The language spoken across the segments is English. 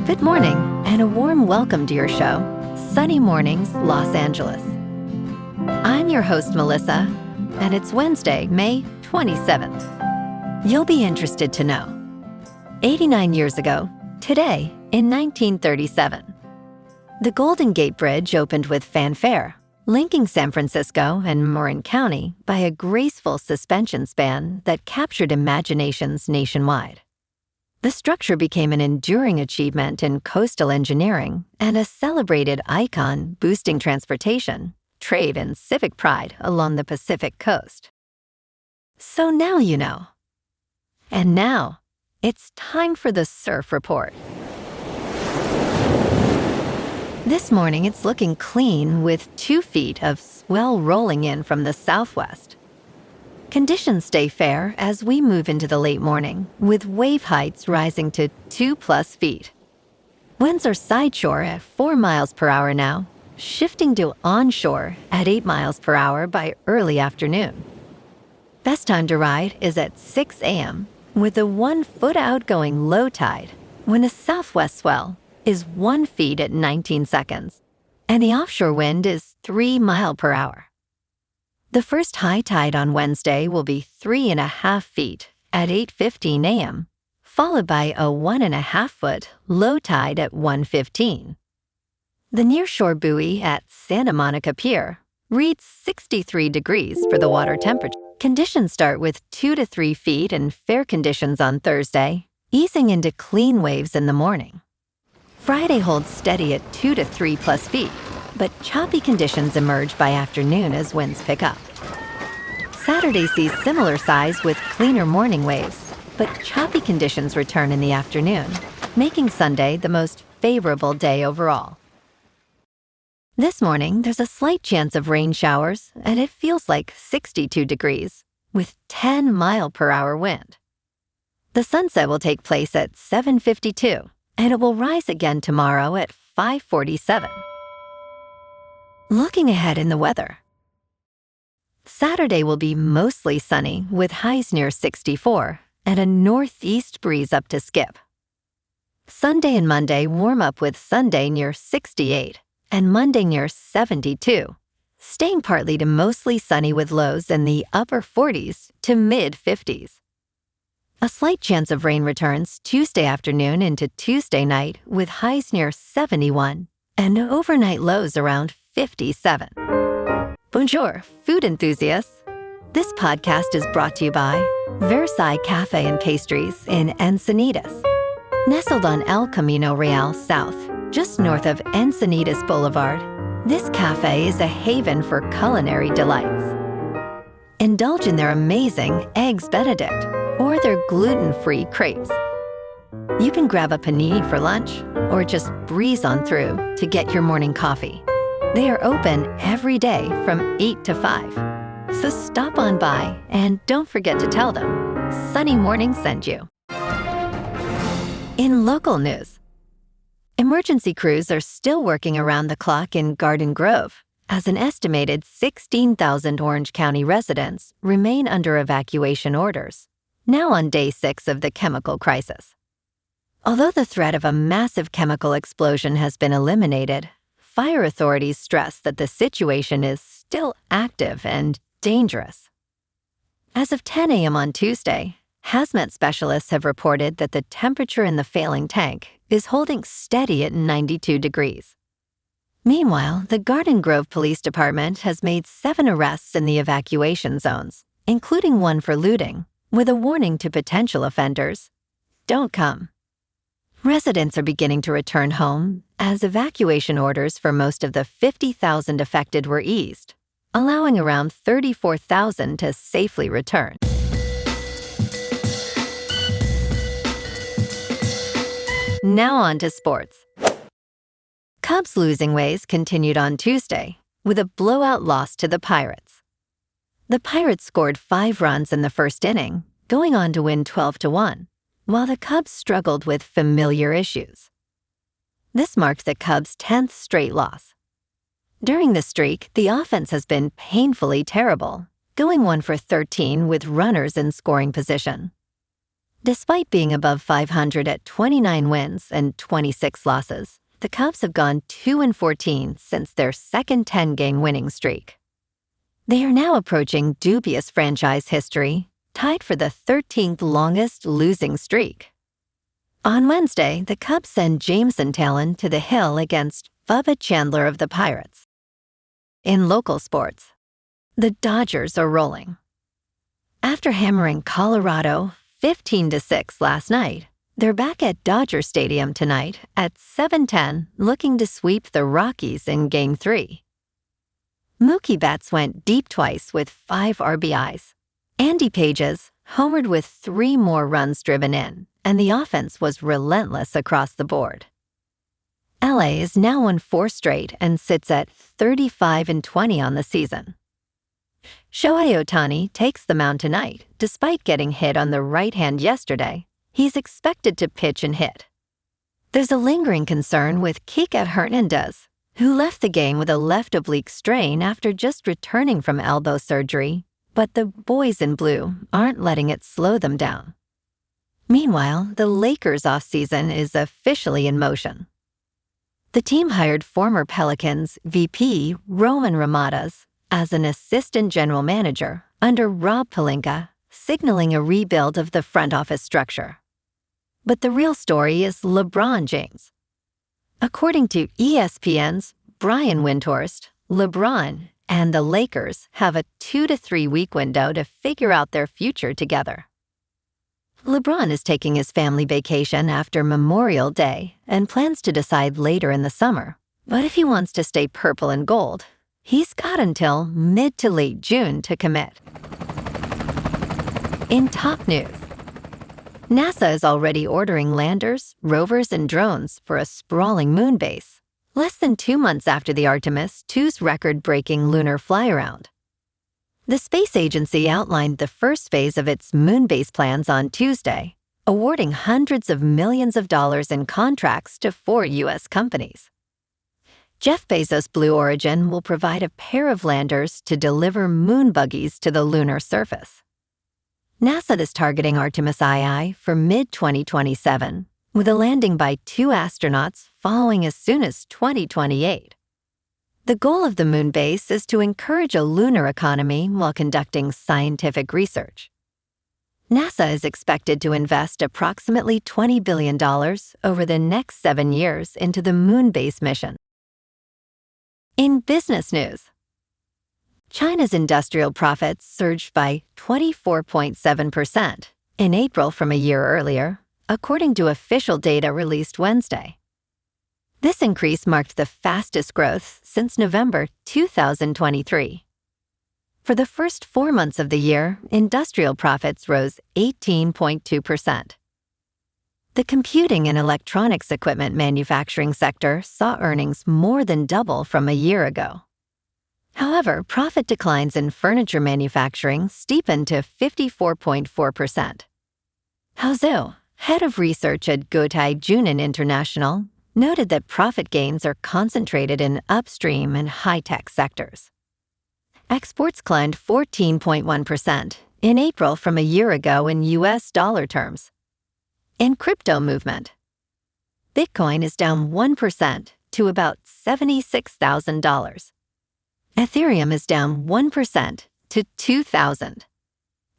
Good morning, and a warm welcome to your show, Sunny Mornings, Los Angeles. I'm your host, Melissa, and it's Wednesday, May 27th. You'll be interested to know. 89 years ago, today, in 1937, the Golden Gate Bridge opened with fanfare, linking San Francisco and Marin County by a graceful suspension span that captured imaginations nationwide. The structure became an enduring achievement in coastal engineering and a celebrated icon boosting transportation, trade, and civic pride along the Pacific coast. So now you know. And now, it's time for the Surf Report. This morning, it's looking clean with 2 feet of swell rolling in from the southwest. Conditions stay fair as we move into the late morning, with wave heights rising to 2+ feet. Winds are sideshore at 4 miles per hour now, shifting to onshore at 8 miles per hour by early afternoon. Best time to ride is at 6 a.m., with a 1 foot outgoing low tide, when a southwest swell is 1 foot at 19 seconds, and the offshore wind is 3 miles per hour. The first high tide on Wednesday will be 3.5 feet at 8:15 a.m., followed by a 1.5 foot low tide at 1:15. The nearshore buoy at Santa Monica Pier reads 63 degrees for the water temperature. Conditions start with 2 to 3 feet and fair conditions on Thursday, easing into clean waves in the morning. Friday holds steady at 2 to 3+ feet, but choppy conditions emerge by afternoon as winds pick up. Saturday sees similar size with cleaner morning waves, but choppy conditions return in the afternoon, making Sunday the most favorable day overall. This morning, there's a slight chance of rain showers, and it feels like 62 degrees, with 10 mile per hour wind. The sunset will take place at 7:52, and it will rise again tomorrow at 5:47. Looking ahead in the weather. Saturday will be mostly sunny with highs near 64 and a northeast breeze up to skip. Sunday and Monday warm up with Sunday near 68 and Monday near 72, staying partly to mostly sunny with lows in the upper 40s to mid-50s. A slight chance of rain returns Tuesday afternoon into Tuesday night with highs near 71 and overnight lows around 57. Bonjour, food enthusiasts. This podcast is brought to you by Versailles Cafe and Pastries in Encinitas. Nestled on El Camino Real South, just north of Encinitas Boulevard, this cafe is a haven for culinary delights. Indulge in their amazing Eggs Benedict or their gluten-free crepes. You can grab a panini for lunch or just breeze on through to get your morning coffee. They are open every day from 8 to 5. So stop on by and don't forget to tell them Sunny Morning sent you. In local news, emergency crews are still working around the clock in Garden Grove as an estimated 16,000 Orange County residents remain under evacuation orders, now on day 6 of the chemical crisis. Although the threat of a massive chemical explosion has been eliminated, fire authorities stress that the situation is still active and dangerous. As of 10 a.m. on Tuesday, hazmat specialists have reported that the temperature in the failing tank is holding steady at 92 degrees. Meanwhile, the Garden Grove Police Department has made 7 arrests in the evacuation zones, including one for looting, with a warning to potential offenders: don't come. Residents are beginning to return home as evacuation orders for most of the 50,000 affected were eased, allowing around 34,000 to safely return. Now on to sports. Cubs losing ways continued on Tuesday with a blowout loss to the Pirates. The Pirates scored 5 runs in the first inning, going on to win 12-1. While the Cubs struggled with familiar issues. This marked the Cubs' 10th straight loss. During the streak, the offense has been painfully terrible, going 1 for 13 with runners in scoring position. Despite being above 500 at 29 wins and 26 losses, the Cubs have gone 2-14 since their second 10-game winning streak. They are now approaching dubious franchise history, tied for the 13th longest losing streak. On Wednesday, the Cubs send Jameson Talon to the hill against Bubba Chandler of the Pirates. In local sports, the Dodgers are rolling. After hammering Colorado 15-6 last night, they're back at Dodger Stadium tonight at 7:10, looking to sweep the Rockies in Game 3. Mookie Betts went deep twice with 5 RBIs. Andy Pages homered with 3 more runs driven in, and the offense was relentless across the board. LA is now won 4 straight and sits at 35-20 on the season. Shohei Ohtani takes the mound tonight. Despite getting hit on the right hand yesterday, he's expected to pitch and hit. There's a lingering concern with Kike Hernandez, who left the game with a left oblique strain after just returning from elbow surgery, but the boys in blue aren't letting it slow them down. Meanwhile, the Lakers' offseason is officially in motion. The team hired former Pelicans VP Rohan Ramadas as an assistant general manager under Rob Pelinka, signaling a rebuild of the front office structure. But the real story is LeBron James. According to ESPN's Brian Windhorst, LeBron and the Lakers have a 2 to 3 week window to figure out their future together. LeBron is taking his family vacation after Memorial Day and plans to decide later in the summer. But if he wants to stay purple and gold, he's got until mid to late June to commit. In top news, NASA is already ordering landers, rovers, and drones for a sprawling moon base, less than 2 months after the Artemis II's record-breaking lunar fly-around. The space agency outlined the first phase of its moon base plans on Tuesday, awarding hundreds of millions of dollars in contracts to 4 U.S. companies. Jeff Bezos' Blue Origin will provide a pair of landers to deliver moon buggies to the lunar surface. NASA is targeting Artemis II for mid-2027, with a landing by 2 astronauts following as soon as 2028. The goal of the moon base is to encourage a lunar economy while conducting scientific research. NASA is expected to invest approximately $20 billion over the next 7 years into the moon base mission. In business news, China's industrial profits surged by 24.7% in April from a year earlier, according to official data released Wednesday. This increase marked the fastest growth since November 2023. For the first 4 months of the year, industrial profits rose 18.2%. The computing and electronics equipment manufacturing sector saw earnings more than double from a year ago. However, profit declines in furniture manufacturing steepened to 54.4%. Hao Zhou, head of research at Guotai Junan International, noted that profit gains are concentrated in upstream and high-tech sectors. Exports climbed 14.1% in April from a year ago in U.S. dollar terms. In crypto movement, Bitcoin is down 1% to about $76,000. Ethereum is down 1% to $2,000.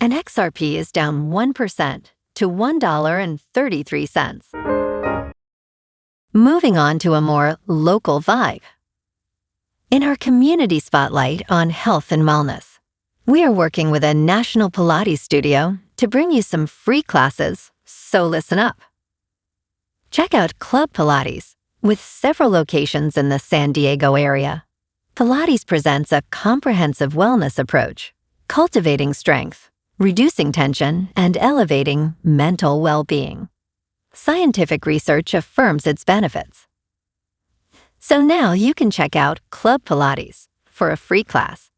And XRP is down 1% to $1.33. Moving on to a more local vibe. In our community spotlight on health and wellness, we are working with a national Pilates studio to bring you some free classes, so listen up. Check out Club Pilates, with several locations in the San Diego area. Pilates presents a comprehensive wellness approach, cultivating strength, reducing tension, and elevating mental well-being. Scientific research affirms its benefits. So now you can check out Club Pilates for a free class,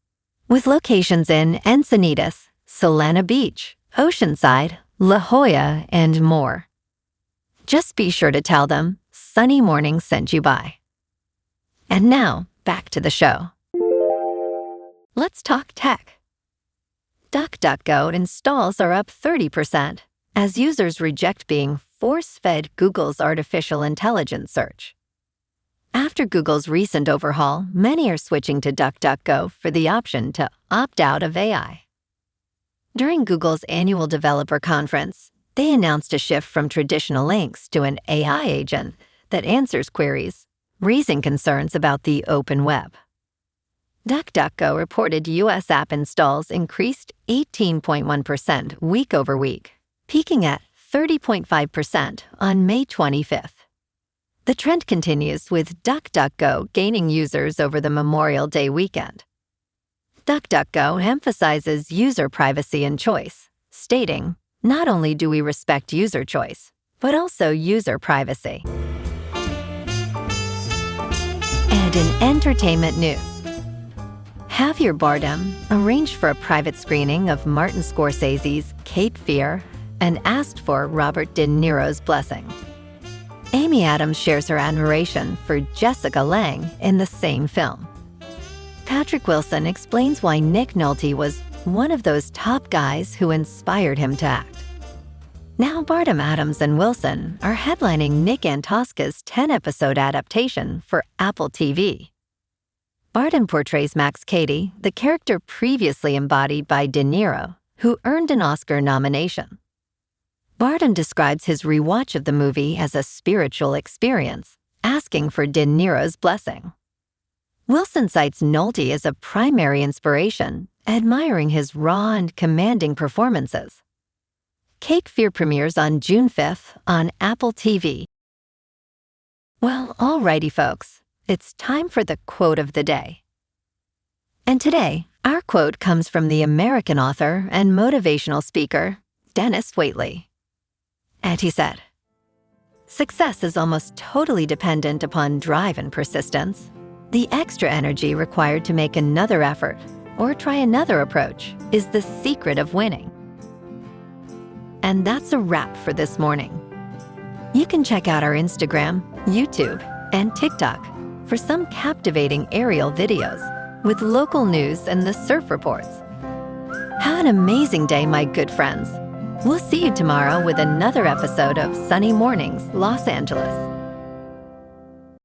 with locations in Encinitas, Solana Beach, Oceanside, La Jolla, and more. Just be sure to tell them Sunny Morning sent you by. And now, back to the show. Let's talk tech. DuckDuckGo installs are up 30%, as users reject being force-fed Google's artificial intelligence search. After Google's recent overhaul, many are switching to DuckDuckGo for the option to opt out of AI. During Google's annual developer conference, they announced a shift from traditional links to an AI agent that answers queries, raising concerns about the open web. DuckDuckGo reported U.S. app installs increased 18.1% week over week, peaking at 30.5% on May 25th. The trend continues with DuckDuckGo gaining users over the Memorial Day weekend. DuckDuckGo emphasizes user privacy and choice, stating, "Not only do we respect user choice, but also user privacy." And in entertainment news, Javier Bardem arranged for a private screening of Martin Scorsese's Cape Fear and asked for Robert De Niro's blessing. Amy Adams shares her admiration for Jessica Lange in the same film. Patrick Wilson explains why Nick Nolte was one of those top guys who inspired him to act. Now Bardem, Adams, and Wilson are headlining Nick Antosca's 10-episode adaptation for Apple TV. Bardem portrays Max Cady, the character previously embodied by De Niro, who earned an Oscar nomination. Bardem describes his rewatch of the movie as a spiritual experience, asking for De Niro's blessing. Wilson cites Nolte as a primary inspiration, admiring his raw and commanding performances. Cape Fear premieres on June 5th on Apple TV. Well, alrighty folks, it's time for the quote of the day. And today, our quote comes from the American author and motivational speaker, Dennis Waitley. And he said, "Success is almost totally dependent upon drive and persistence. The extra energy required to make another effort or try another approach is the secret of winning." And that's a wrap for this morning. You can check out our Instagram, YouTube, and TikTok for some captivating aerial videos with local news and the surf reports. Have an amazing day, my good friends. We'll see you tomorrow with another episode of Sunny Mornings, Los Angeles.